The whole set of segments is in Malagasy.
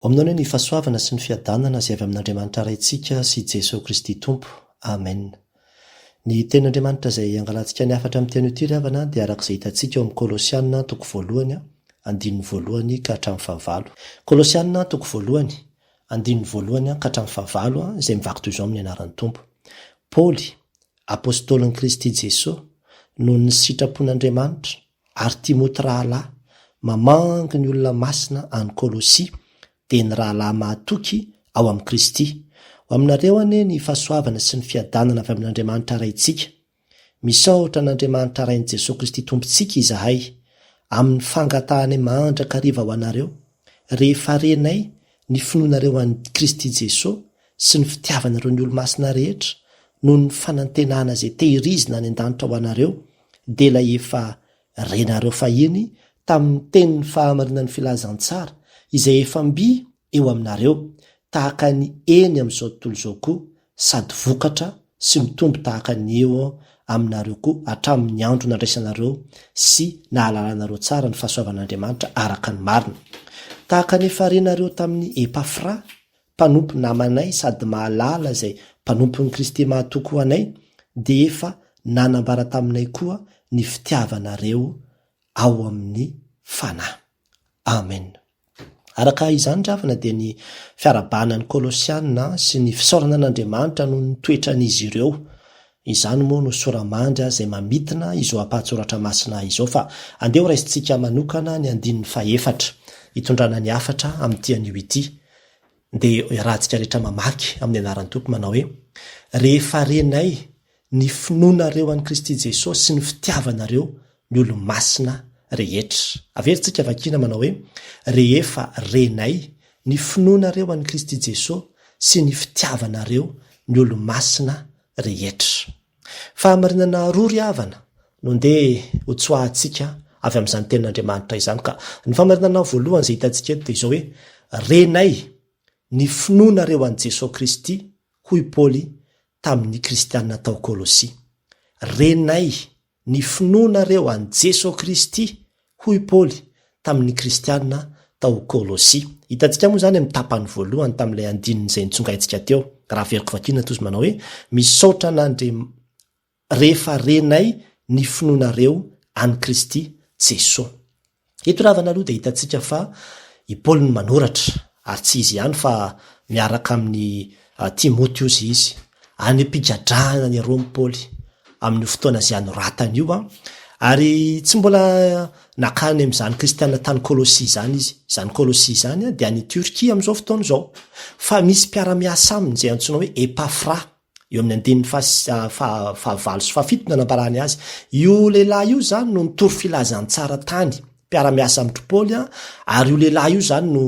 Aminao ny fahasoavana sy ny fiadanana izay avy amin'Andriamanitra raintsika sy Jesosy Kristy Tompo. Amen. Ny tenin'Andriamanitra izay angalantsika ny afatra amin'ny teny ity ry havana dia arak'izay hitantsika eo amin'ny Kolosianina toko voalohany andininy voalohany ka hatramin'ny fahavalo. Kolosianina toko voalohany andininy voalohany ka hatramin'ny fahavalo izay mivaky toy izao amin'ny anaran'ny Tompo. Paoly, apôstôlin'i Kristy Jesosy, noho ny sitrapon'Andriamanitra ary Timoty rahalahy, mamangy ny olona masina any Kolosia dia ny rahalahy mahatoky ao amin'ny Kristy. Ho aminareo anie ny fahasoavana sy ny fiadanana avy amin'Andriamanitra raintsika. Misaotra n'Andriamanitra rain'i Jesosy Kristy Tompontsika izahay amin'ny fangatahany mandraka hariva ho anareo rehefa renay ny finoanareo an'i Kristy Jesosy sy ny fitiavanareo ny olo-masina rehetra noho ny fanantenana izay tehirizina any an-danitra ho anareo dia ilay efa renareo fahiny tamin'ny tenin'ny fahamarinan'ny filazantsara izay efa mby eo aminareo, tahaka ny eny amin'izao tontolo izao koa, sady vokatra sy mitombo tahaka ny eo aminareo koa hatramin'ny andro nandraisanareo sy nahalalanareo tsara ny fahasoavan'Andriamanitra araka ny marina. Tahaka ny efa renareo tamin'ny Epafra, mpanompo namanay sady mahalala izay mpanompon'i Kristy mahatoky ho anay, dia efa nanambara taminay koa ny fitiavanareo ao amin'ny fanahy. Amen. Araka izany ravana dia ny fiarabanan'ny Kolosianina sy ny fisaorana an'Andriamanitra no nitoetran'izy ireo. Izany moa no soramandry izay mamitina izao ampahatsoratra masina izao, fa andeha ho raisintsika manokana ny andininy fahaefatra hitondrana ny afatra amin'ity anio ity. Dia rahantsika rehetra mamaky amin'ny anaran'ny Tompo manao hoe: rehefa renay ny finoanareo an'i Kristy Jesosy sy ny fitiavanareo ny olo-masina rehetra. Averintsika vakina manao hoe: rehefa renay ny finoanareo an'i Kristy Jesosy sy ny fitiavanareo ny olo-masina rehetra. Fahamarinana roa ry havana no ndeha ho tsoahantsika avy amin'izany tenin'Andriamanitra izany. Ka ny fahamarinana voalohany izay hitantsika eto dia izao hoe: renay ny finoanareo an'i Jesosy Kristy, hoy Paoly tamin'ny kristianina tao Kolosia. Renay ny finoanareo an'i Jesosy Kristy, hoy Paoly tamin'ny kristianina tao Kolosia. Hitantsika moa izany amin'ny tapany voalohany tamin'ilay andininy izay nitsongaintsika teo. Raha veriko vakina toy manao hoe: misaotra rehefa renay ny finoanareo an'i Kristy Jesosy. Eto ravana aloha dia hitantsika fa i Paoly no manoratra, ary tsy izy ihany fa miaraka amin'ny Timoteozy izy. Any ampigadrahana ny Roma Paoly amin'ny fotoana izay anoratany io, ary tsy mbola nakany amin'izany kristianina tany Kolosia izany izy. Izany Kolosia izany dia any Turkia amin'izao fotoana izao, fa misy mpiara-miasa aminy izay antsoina hoe Epafra, eo amin'ny andininy fahavalo sy fahafito no nanambarany azy. Io lehilahy io izany no nitory filazantsara tany, mpiara-miasa amin'ndry Paoly, ary io lehilahy io izany no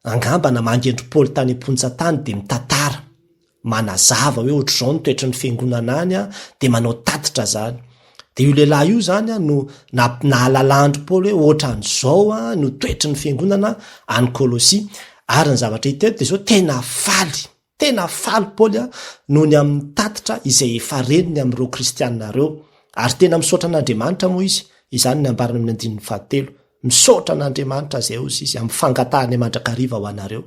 angamba namangendry Paoly tany am-ponja-tany dia mitantara manazava hoe ohatr'izao no toetry ny fiangonana any, dia manao tatitra zany. Dia io lehilahy io zany no nahalalandry Paoly hoe ohatran'izao no toetry ny fiangonana any Kolosia. Ary ny zavatra hita eto dia izao tena faly Paoly noho ny amin'ny tatitra izay efa reniny amin'ireo kristianina ireo, ary tena misaotra an'Andriamanitra moa izy. Izany ny ambarana amin'ny andininy fahatelo: misaotra an'Andriamanitra izay ozy izy amin'ny fangatahany mandrakariva ho anareo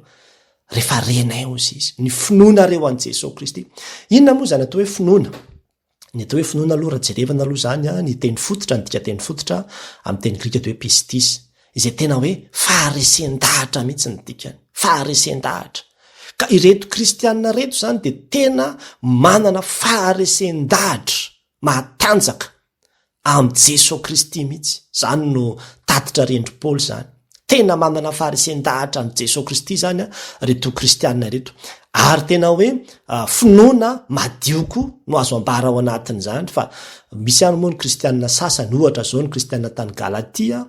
rehefa renay ozy izy ny finoanareo an'i Jesosy Kristy. Inona moa zany atao hoe finoana? Ny atao hoe finoana aloha raha jerevana aloha zany ny teny fototra, ny dika teny fototra amin'ny teny grika atao hoe pistis, izay tena hoe faharesen-dahatra mihitsy ny dikany, faharesen-dahatra. Ka ireto kristianina reto zany dia tena manana faharesen-dahatra matanjaka amin'ny Jesosy Kristy mihitsy. Zany no tatitra rendry Paoly zany. Tena manana faharesen-dahatra amin'ny Jesosy Kristy zany reto kristianina reto. Ary tena hoe finoana madioko no azo ambara ao anatin'izany, fa misy ihany moa ny kristianina sasany, ohatra zao ny kristianina tany Galatia,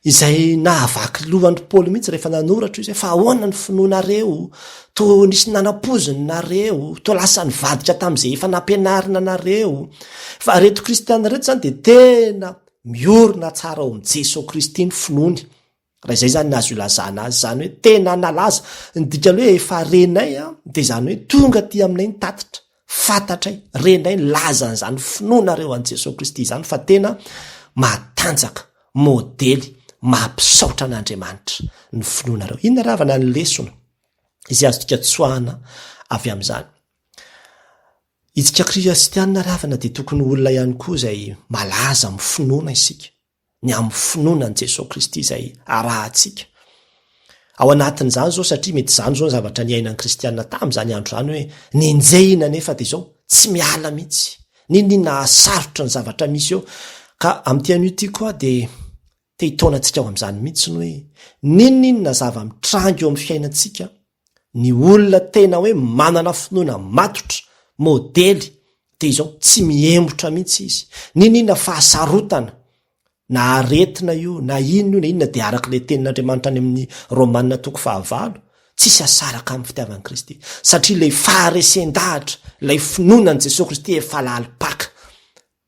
izay nahavaky lohandry Paoly mihitsy rehefa nanoratra izy, fa ahoana ny finoanareo, to nisy nanam-poziny nareo, to lasa nivadika tamin'izay efa nampianarina nareo. Fa reto kristianina reto zany dia tena miorina tsara ao amin'ny Jesosy Kristy ny finoany. Raha izay zany nazo ilazana azy, zany hoe tena nalaza ny dikany hoe efa renay dia zany hoe tonga ty aminay ny tatitra, fantatray renay ny lazan'izany finoanareo an'i Jesosy Kristy izany, fa tena matanjaka, modely, mampisaotra an'Andriamanitra ny finoanareo. Inona ravana ny lesona izay azo tika tsoahana avy amin'izany. Itsika kristianina ravana dia tokony olona ihany koa izay malaza amin'ny finoana isika, ny amin'ny finoana an' Jesosy Kristy izay arahantsika. Ao anatin'izany zao satria mety izany zao ny zavatra niainan'ny kristianina tamin'izany andro zany hoe nenjehina nefa dia izao tsy miala mihitsy, ninona sarotra ny zavatra misy eo. Ka amin'ity anio ity koa dia te hitaonantsika ao amin'izany mihitsy ny hoe ninona zava-mitrango eo amin'ny fiainantsika, ny olona tena hoe manana finoana matotra modely dia izao tsy miembotra mihitsy izy. Ninona fahasarotana na aretina io na inona io na inona dia araka ilay tenin'Andriamanitra any amin'ny Romanina 9:9 tsisy asaraka amin'ny fitiavan'i Kristy, satria ilay faharesen-dahatra ilay finoanan' Jesosy Kristy efa lalipaka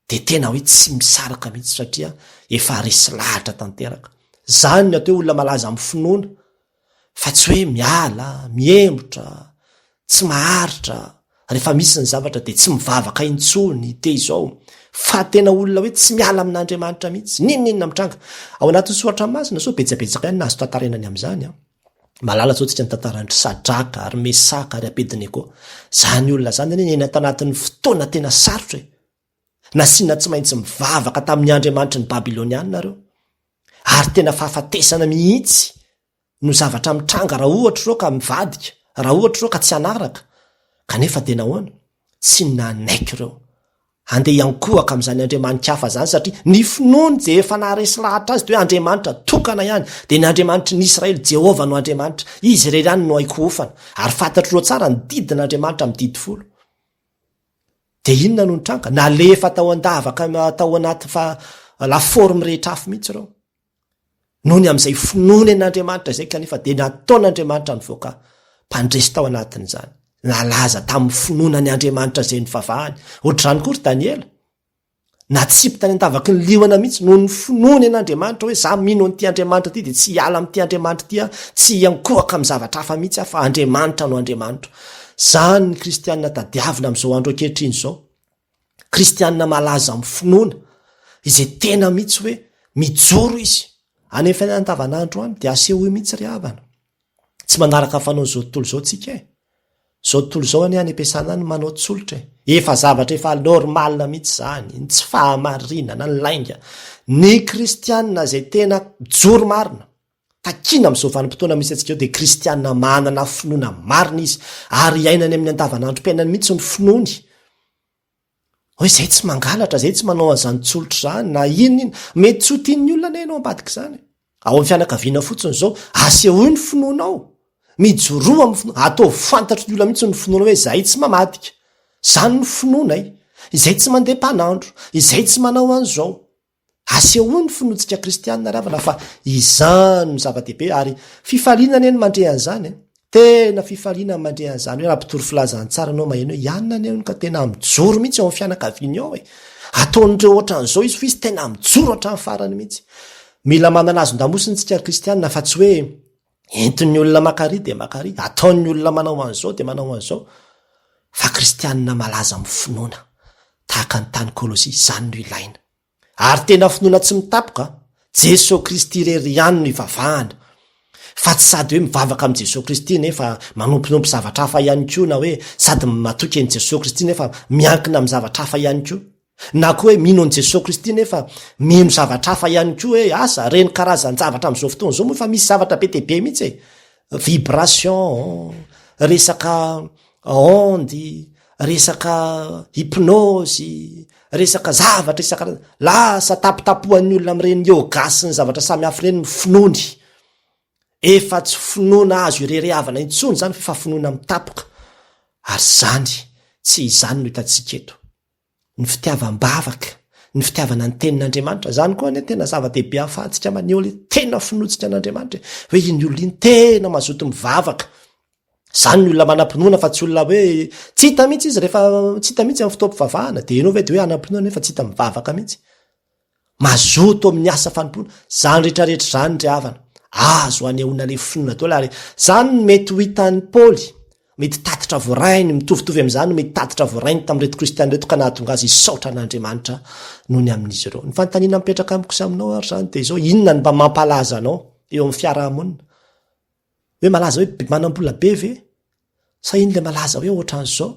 dia tena hoe tsy misaraka mihitsy satria efa resy lahatra tanteraka. Zany ny atao hoe olona malaza amin'ny finoana fa tsy hoe miala, miembotra, tsy maharitra rehefa misy ny zavatra dia tsy mivavaka intsony dia izao, fa tena olona hoe tsy miala amin'Andriamanitra mihitsy, ninona mitranga. Ao anatin'ny Soratra Masina so betsabetsaka ihany nahazo tantarenany amin'izany a. Malala zao tsika ny tantarandry Sadraka ary Mesaka ary Abednego. Zany olona zany ny eny tanatin'ny fotoana tena sarotra nasiana tsy maintsy mivavaka tamin'ny andriamanitry ny Babiloniana reo, ary tena fahafatesana mihitsy no zavatra mitranga raha ohatra reo ka mivadika, raha ohatra reo ka tsy anaraka, kanefa tena hoana tsy nanaiky ireo andeha iankohaka amin'izany andriamanitra hafa zany, satria ny finoany je efa naharesy lahatra azy dia hoe andriamanitra tokana ihany, dia ny andriamanitry ny Israely Jehova no andriamanitra, izy irery ihany no haikohofana, ary fantatro reo tsara ny didin'andriamanitra amin'ny didy folo. Dia inona no nitranga? Nalefa tao andavaka tao anaty la forme rehetra afo mihitsy ireo noho ny amin'izay finoany an'Andriamanitra izay, kanefa dia nataon'Andriamanitra nivoaka mpandresy tao anatin'izany, nalaza tamin'ny finoana ny Andriamanitra izay ny vavahany. Ohatr'izany koa ry Daniela, natsipy tany andavaky ny liona mihitsy noho ny finoany an'Andriamanitra hoe za mino an'ity Andriamanitra ity dia tsy hiala amin'ity Andriamanitra ity, tsy hiankohaka amin'ny zavatra hafa mihitsy fa Andriamanitra no Andriamanitra. Zany ny kristianina tadiavina amin'izao andro ankehitriny izao, kristianina malaza amin'ny finoana izay tena mihitsy hoe mijoro izy any amin'ny fiainana andavanandro any, dia aseho mihitsy ry havana. Tsy manaraka fanao zao tontolo zao tsika zao tontolo zao any ampiasana any manao tsolotra efa zavatra efa normalna mihitsy zany, ny tsy fahamarinana ny lainga. Ny kristianina izay tena mijoro marina takina amin'izao vanim-potoana misy antsika eo dia kristianina manana finoana marina izy, ary iainany amin'ny andavanandrom-piainany mihitsy ny finoany. Hoe zay tsy mangalatra, zay tsy manao an'izany tsolotra zany na inona, mety tsy ho tian'ny olona ne ianao ambadika izany. Ao amin'ny fianakaviana fotsiny zao asehoy ny finoanao, mijoroa amin'ny finoana, atao fantatro ny olona mihitsy ny finoana hoe izay tsy mamadika, izany ny finoanay, izay tsy mandeha mpanandro, izay tsy manao an'izao. Asehoy ny finoantsika kristianina ravana, fa izany no zava-dehibe, ary fifaliana eny mandre an'izany tena fifaliana mandre an'izany hoe raha mpitory filazany tsara anao maheno hoe ianona ny ka tena mijoro mihitsy ao amin'ny fianakaviana ao ataon'ireo ohatran'izao izy, fa izy tena mijoro hatramin'ny farany mihitsy. Mila manana azo ndamosiny tsika kristianina, fa tsy hoe entin'ny olona makary dia makary, ataon'ny olona manao an'izao dia manao an'izao, fa kristianina malaza amin'ny finoana tahaka ny tany Kôlôsia, izany no ilaina. Ary tena finoana tsy mitapoka, Jesosy Kristy irery ihany no ivavahana, fa tsy sady hoe mivavaka amin'ny Jesosy Kristy nefa manomponompo zavatra hafa ihany koa, na hoe sady matoky an'i Jesosy Kristy nefa miankina amin'ny zavatra hafa ihany koa, na koa hoe mino an'i Jesosy Kristy nefa mino zavatra hafa ihany koa, hoe asa reny karazany zavatra amin'izao fotoana izao moa fa misy zavatra be dehibe mihitsy vibration, resaka ondy, resaka hypnose, resaka zavatra isaka lasa tapitapohan'ny olona amin'ireny yoga sy ny zavatra samy hafa ireny ny finoany. Efa tsy finoana azo irerehavana intsony zany, fa finoana mitapoka, ary zany tsy izany no hitantsika eto. Ny fitiavam-bavaka, ny fitiavana ny tenin'Andriamanitra, zany koa ny tena zava-dehibe ahafahantsika maneho le tena finoantsika an'Andriamanitra hoe iny olona iny tena mazoto mivavaka. Zany ny olona manam-pinoana, fa tsy olona hoe tsy hita mihitsy izy, rehefa tsy hita mihitsy amin'ny fotoam-pivavahana dia ianao vedy hoe anam-pinoana nefa tsy hita mivavaka mihitsy. Mazoto amin'ny asa fanompoana, zany rehetrarehetra zany ry havana azo anehoana le finoana daholo. Ary zany mety ho hitan'ny Paoly, mety tatitra voarainy, mitovitovy amin'izany mety tatitra voarainy tamin'ireto kristianina reto, ka nahatonga azy hisaotra an'Andriamanitra noho ny amin'izy ireo. Ny fanontaniana mipetraka amiko sy aminao ary zany dia izao, inona ny mba mampalaza anao eo amin'ny fiarahamonina? Hoe malaza hoe manam-bola be ve? sa ino le malaza hoe ohatran'izao,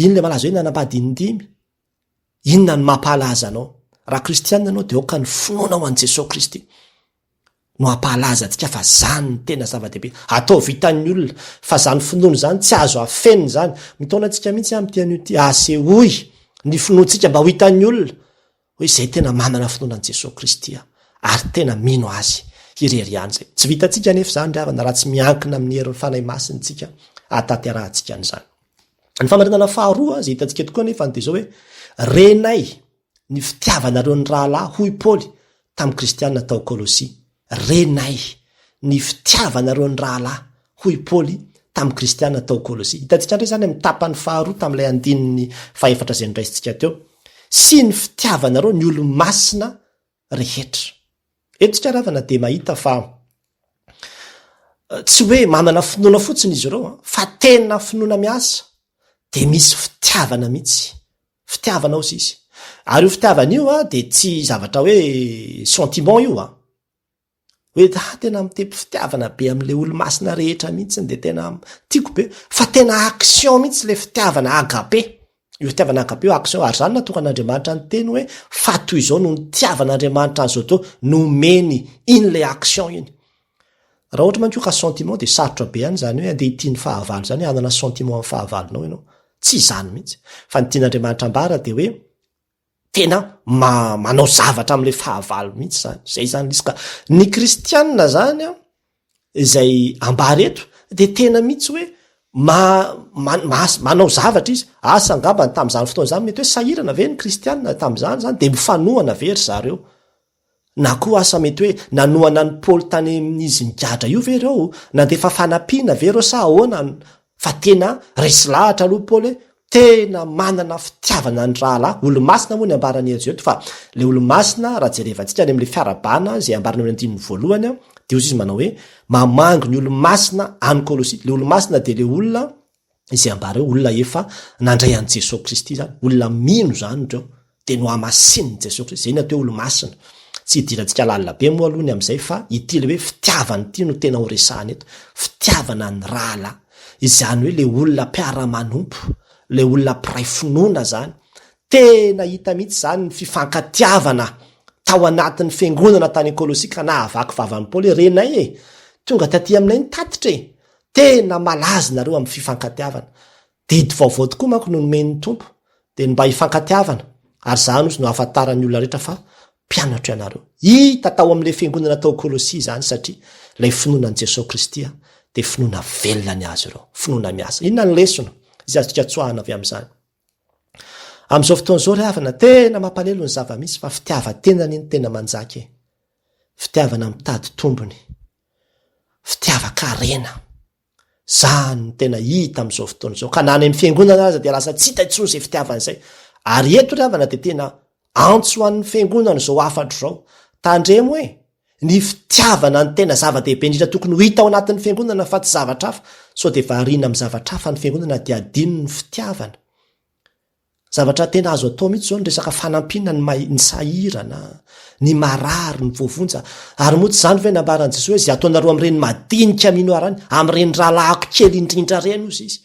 ino le malaza hoe nanambadinindimy, inona ny mampahalaza anao. Raha kristianina anao dia oka ny finoana ho an' Jesosy Kristy no hampahalaza antsika fa zany ny tena zava-dehibe atao vitan'ny olona, fa zany finoana zany tsy azo afenina zany. Mitaona antsika mihitsy amin'ity ity asehoy ny finoantsika mba ho hitan'ny olona hoe izay tena manana finoana an' Jesosy Kristy ary tena mino azy irery ihany zay. Tsy vitantsika nefa zany ry havana raha tsy miankina amin'ny herin'ny fanahy masintsika ataterahantsika an'izany. Ny famarinana faharoa izay hitantsika tokoa nefa dia zao hoe renay ny fitiavanareo ny rahalahy hoy Paoly tamin'ny kristianina tao Kolosia. Renay ny fitiavanareo ny rahalahy hoy Paoly tamin'ny kristianina tao Kolosia. Hitantsika ndray zany amin'ny tapany faharoa tamin'ilay andininy faefatra izay niraisintsika teo, sy ny fitiavanareo ny olo-masina rehetra. Etsika ravana dia mahita fa tsy hoe manana finoana fotsiny izy ireo fa tena finoana miasa dia misy fitiavana mihitsy, fitiavana ozy izy. Ary io fitiavana io dia tsy zavatra hoe sentiment io hoe tena mitepy fitiavana be amin'ilay olo-masina rehetra mihitsy dia tena tiako be, fa tena action mihitsy le fitiavana agape. Io fitiavana agape io action, ary zany natokan'Andriamanitra ny teny hoe fa toy izao no nitiavan'Andriamanitra an'izao to nomeny iny le action iny. Raha ohatra manko ka sentiment dia sarotra be ihany zany hoe andeha hitia ny fahavalo zany hoe anana sentiment amin'ny fahavalonao ianao, tsy izany mihitsy. Fa ny tian'Andriamanitra ambara dia hoe tena manao zavatra amin'ilay fahavalo mihitsy zany. Zay zany izy ka ny kristianina zany izay ambara eto dia tena mihitsy hoe manao zavatra izy. Asa angamba tamin'izany fotoana zany mety hoe sahirana ve ny kristianina tamin'izany zany dia mifanohana ve ry zareo, na koa asa mety hoe nanohana ny Paoly tany amin'izy migadra io ve reo, nandefa fanampiana ve reo sa ahoana, fa tena resy lahatra aloha Paoly hoe tena manana fitiavana ny rahalahy. Olo-masina moa ny ambarany eto fa le olo-masina raha jerevantsika any amin'ilay fiarabana izay ambarany amin'ny andininy voalohany dia ozy izy manao hoe mamangy ny olo-masina any Kolosia. Le olo-masina dia le olona izay ambara hoe olona efa nandray an'i Jesosy Kristy zany, olona mino zany reo dia no hamasin'ny Jesosy Kristy. Zay ny atao hoe olo-masina. Tsy hidirantsika lalina be moa aloha ny amin'izay fa ity le hoe fitiavana ity no tena ho resahana eto, fitiavana ny rahalahy. Izany hoe le olona mpiara-manompo, le olona mpiray finoana zany. Tena hita mihitsy zany ny fifankatiavana tao anatin'ny fiangonana tany Kolosia ka nahavaky vavan'ny Paoly renay tonga taty aminay ny tatitra tena malaza nareo amin'ny fifankatiavana. Didy vaovao tokoa manko no nomen'ny tompo dia mba hifankatiavana, ary zany ozy no ahafantaran'ny olona rehetra fa mpianatra ianareo. Hita tao amin'ilay fiangonana tao Kolosia zany satria ilay finoana an' Jesosy Kristy dia finoana velona ny azy ireo, finoana miasa. Inona ny lesona izy azontsika tsoahana avy amin'izany amin'izao fotoana izao ry havana? Tena mampalelo ny zava-misy fa fitiavan-tenany iny tena manjaka, fitiavana mitady tombony, fitiavan-karena, zany tena hita amin'izao fotoana izao. Ka na any amin'ny fiangonana aza dia lasa tsy hita intsony izay fitiavana izay. Ary eto ry havana dia tena antso an'ny fiangonana izao afatra izao. Tandremo hoe ny fitiavana ny tena zava-dehibe indrindra tokony ho hita ao anatin'ny fiangonana fa tsy zavatra hafa. Sao dia variana amin'ny zavatra hafa ny fiangonana dia adino ny fitiavana. Zavatra tena azo atao mihitsy zao ny resaka fanampina ny sahirana, ny marary, ny voavonja. Ary moa tsy zany ve nambaran'i Jesosy hoe izay ataonareo amin'ireny madinika mino arany, amin'ireny rahalahiko kely indrindra reny ozy izy.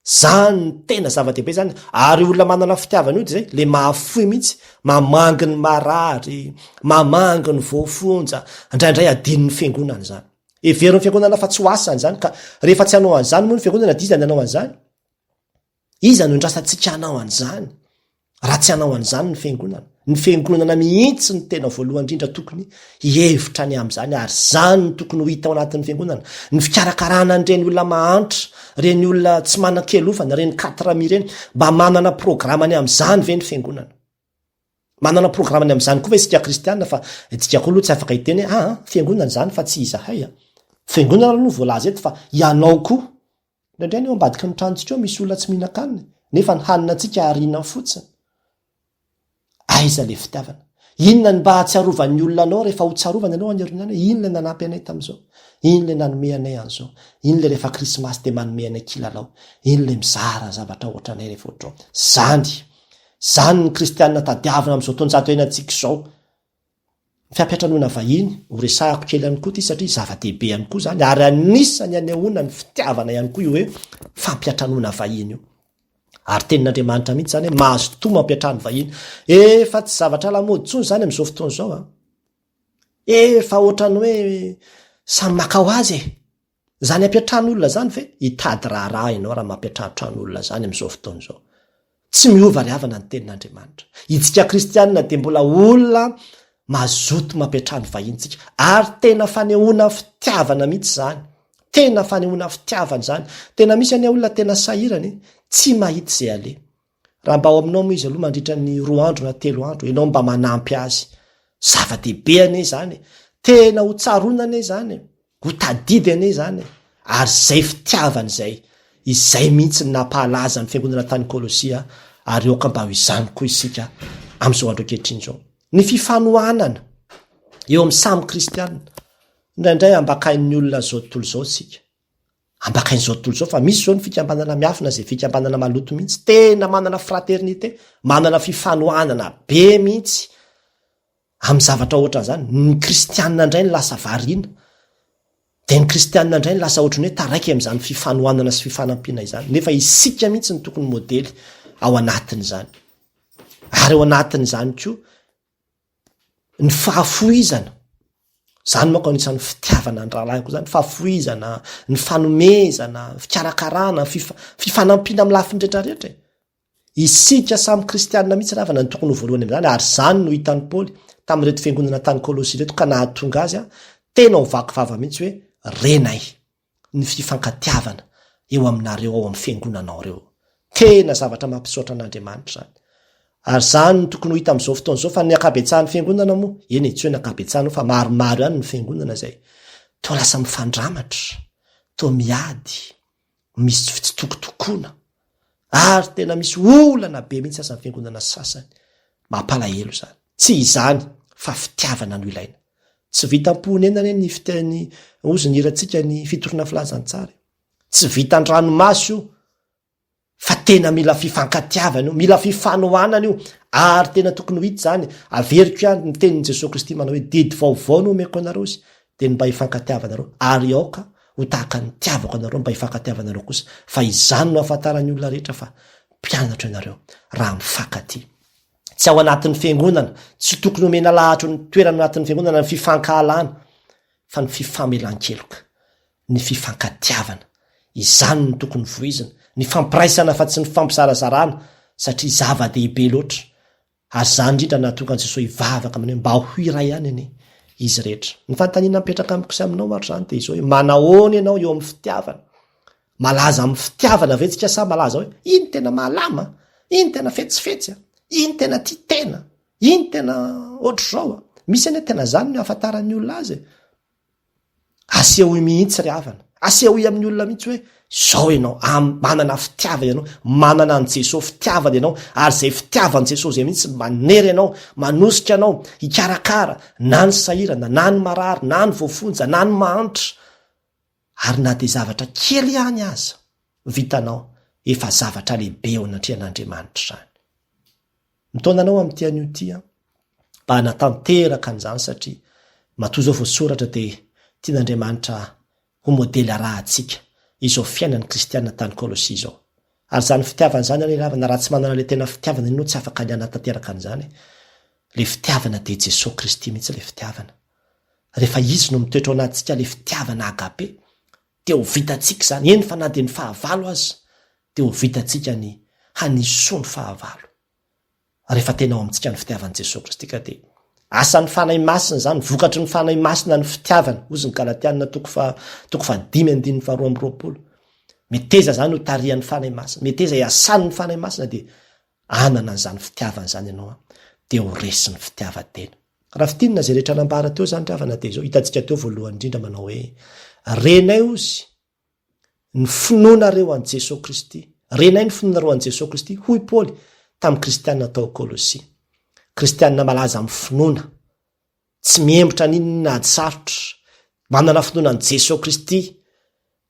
Zany tena zava-dehibe zany. Ary olona manana fitiavana io dia zay le mahafoy mihitsy, mamangy ny marary, mamangy ny voafonja, indraindray adino ny fiangonana zany. Everiny fiangonana fa tsy ho asany zany, ka rehefa tsy hanao an'izany moa ny fiangonana dia iza ny hanao an'izany? Iza no indrasantsika hanao an'izany raha tsy hanao an'izany ny fiangonana? Ny fiangonana mihitsy ny tena voalohany indrindra tokony hihevitra ny amin'izany, ary zany no tokony ho hita ao anatin'ny fiangonana. Ny fikarakarana an'ireny olona mahantra, reny olona tsy manan-kelofana, reny katrami reny, mba manana programany amin'izany ve ny fiangonana? Manana programany amin'izany koa ve isika kristianina? Fa isika koa aloha tsy afaka hiteny fiangonana zany fa tsy izahay. Fiangonana aloha voalaza eto fa ianao koa. Indraindray eo ambadika ny tranontsika eo misy olona tsy mihinan-kanina nefa ny hanina antsika ariana fotsiny. Aiza le fitiavana? Inona ny mba hatsiarovan'ny olona anao rehefa ho tsarovana ianao any? Ino le nanampy anay tamin'izao? Ino le nanome anay an'izao? Ino le rehefa krismasy dia manome anay kilalao? Ino le mizara zavatra ohatra anay rehefa ohatrao? Zany ny kristianina tadiavina amin'izao taonjato iainantsika izao. Fampiatranoana vahiny ho resahako kely ihany koa ty satria zava-dehibe ihany koa zany ary anisany anehoana ny fitiavana ihany koa io hoe fampiatranoana vahiny io. Ary tenin'Andriamanitra mihitsy zany hoe mahazo toa mampiatrano vahiny. Efa tsy zavatra lamaody tsony zany amin'izao fotoana izao a. Efa ohatrany hoe samy maka ho azy e. Zany ampiatran'olona zany fe hitady raharaha ianao raha mampiatran'olona zany amin'izao fotoana izao. Tsy miova ry havana ny tenin'Andriamanitra. Itsika kristianina dia mbola olona mazoto mampiatrano vahintsika ary tena fanehoana fitiavana mihitsy zany. Tena fanehoana fitiavana zany. Tena misy ane olona tena sahirany tsy mahita izay ale. Raha mba ao aminao moa izy aloha mandritra ny 2 andro na 3 andro ianao mba manampy azy. Zava-dehibe ane zany. Tena ho tsaroana ane zany. Ho tadidy ane zany. Ary zay fitiavana izay mihitsy napahalaza ny fiangonana tany Kolosia ary eo ka mba ho izany koa isika amin'izao andro ankehitriny izao. Ny fifanohanana eo amin'ny samy kristianina. Indraindray ambakain'ny olona zao tontolo zao sika. Ambakain'izao tontolo zao fa misy zao ny fikambanana miafina zay fikambanana maloto mihitsy. Tena manana fraternité, manana fifanohanana be mihitsy amin'ny zavatra ohatran'izany. Ny kristianina indray ny lasa variana. Dia ny kristianina indray ny lasa ohatrany hoe taraiky amin'izany fifanohanana sy fifanampiana izany. Nefa isika mihitsy ny tokony modely ao anatin'izany. Ary ao anatin'izany koa ny fahafoizana. Zany moa ka anisan'ny fitiavana ny rahalahy koa zany. Fahafoizana, ny fanomezana, fikarakarana, fifanampiana amin'ny lafiny rehetrarehetra. Isika samy kristianina mihitsy ravana ny tokony ho voalohany amin'izany. Ary zany no hitan'ny Paoly tamin'ireto fiangonana tany Kolosia reto ka nahatonga azy tena ho vaky vava mihitsy hoe renay ny fifankatiavana eo aminareo ao amin'ny fiangonanao reo. Tena zavatra mampisotra an'Andriamanitra zany. Ary zany no tokony ho hita amin'izao fotoana izao fa ny akabetsahan'ny fiangonana moa, eny tsy hoe ny akabetsahana fa maromaro ihany ny fiangonana zay. Toa lasa mifandramatra, toa miady, misy fitsitokotokoana. Ary tena misy olana be mihitsy asan'ny fiangonana sasany. Mampalahelo zany. Tsy izany fa fitiavana no ilaina. Tsy vitam-ponenana ny fiteny ozy ny irantsika ny fitorina filazantsara. Tsy vitan-dranomasy io fa tena mila fifankatiavana io, mila fifanohanana io. Ary tena tokony ho hita zany. Averiko ihany ny tenin'i Jesosy Kristy manao hoe didy vaovao no omeko anareo izy dia mba hifankatiavanareo. Ary aoka ho tahaka ny tiavako anareo mba hifankatiavanareo kosa. Fa izany no ahafantarany olona rehetra fa mpianatra ianareo raha mifankatia. Tsy ao anatin'ny fiangonana, tsy tokony omena lahatra ny toerana anatin'ny fiangonana ny fifankahalana, fa ny fifamelan-keloka, ny fifankatiavana. Izany no tokony voizina, ny fampiraisana fa tsy ny fampizarazarana satria zava-dehibe loatra. Ary zany indrindra nahatonga an'i Jesosy hivavaka aminy mba ho iray ihany anie izy rehetra. Ny fanontaniana mipetraka amiko sy aminao maro zany dia izao hoe manahoana ianao eo amin'ny fitiavana. Malaza amin'ny fitiavana ve tsika sa malaza hoe iny tena mahalama, iny tena fetsifetsy, iny tena tia tena, iny tena ohatr'izao. Misy ane tena zany no ahafantaran'ny olona azy. Aseho mihitsy ry havana. Aseho amin'ny olona mihitsy hoe zao ianao manana fitiavana ianao, manana an' Jesosy fitiavana ianao, ary zay fitiavan' Jesosy zay mihitsy manery ianao, manosika anao, hikarakara na ny sahirana, na ny marary, na ny voafonja, na ny mahantra. Ary na dia zavatra kely ihany aza vitanao, efa zavatra lehibe eo anatrehan'Andriamanitra zany. Mitaonanao amin'ity anio ty mba hanatanteraka an'izany satria matoa zao voasoratra dia tian'Andriamanitra ho modely arahantsika izao fiainan'ny kristianina tany Kolosia izao. Ary zany fitiavana zany ane ravana raha tsy manana le tena fitiavana ianao tsy afaka ny hanatanteraka an'izany. Le fitiavana dia Jesosy Kristy mihitsy le fitiavana. Rehefa izy no mitoetra ao anatintsika le fitiavana agape dia ho vitantsika zany. Eny fa na dia ny fahavalo aza dia ho vitantsika ny hanisoa ny fahavalo. Rehefa tena ao amintsika ny fitiavan'i Jesosy Kristy ka dia asan'ny fanahy masina zany, vokatry ny fanahy masina ny fitiavana, ozy ny Galatiana toko 5:22. Meteza zany ho tarihan'ny fanahy masina, meteza iasan'ny fanahy masina dia anana an'izany fitiavana zany ianao dia ho resy ny fitiavan-tena. Raha fitinina zay rehetra nambara teo zany ravana dia izao hitantsika teo voalohany indrindra manao hoe renay ozy ny finoanareo an' Jesosy Kristy, renay ny finoanareo an' Jesosy Kristy hoy Paoly tamin'ny kristianina tao Kolosia. Kristianina malaza amin'ny finoana, tsy miembotra n'inona sarotra, manana finoana an' Jesosy Kristy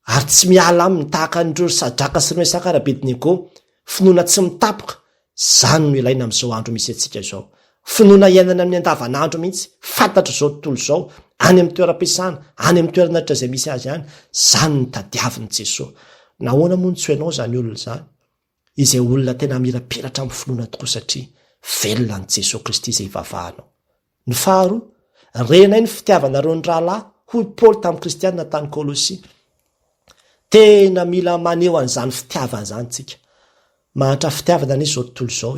ary tsy miala aminy tahaka an'ireo Sadraka sy Mesaka ary Abednego, finoana tsy mitapoka. Zany no ilaina amin'izao andro misy antsika izao. finoana iainana amin'ny andavanandro mihitsy fantatra zao tontolo zao any amin'ny toeram-piasana any amin'ny toeranatra izay misy azy any zany ny tadiavin'i Jesosy. Nahoana moa ny tsy hainao zany olona zany izay olona tena mirapiratra amin'ny finoana tokoa satria velona ny Jesosy Kristy izay ivavahanao. Ny faharoa, renay ny fitiavanareo ny rahalahy hoy Paoly tamin'ny kristianina tany Kôlôsia. Tena mila maneho an'izany fitiavana zany tsika. Mahatra fitiavana anisy zao tontolo zao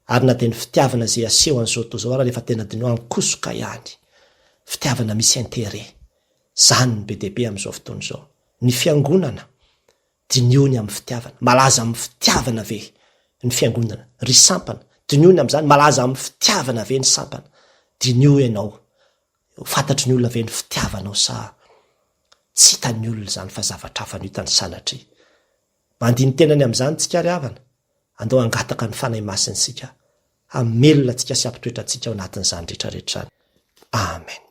ary na dia ny fitiavana izay aseho an'izao tontolo zao ary rehefa tena dino ankosoka ihany. Fitiavana misy intérêt. Zany ny be dia be amin'izao fotoana izao. Ny fiangonana diniony amin'ny fitiavana, malaza amin'ny fitiavana ve ny fiangonana. Ry sampana diniony amin'izany, malaza amin'ny fitiavana ve ny sampana. Dinio ianao. Fantatry ny olona ve ny fitiavanao sa tsy hitan'ny olona zany fa zavatra hafa no hitany sanatry. Mandiny tenany amin'izany tsika ry havana. Andao angataka ny fanahy masiny sika. Hamelona tsika sy ampitoetra tsika ao anatin'izany rehetrarehetra. Amen.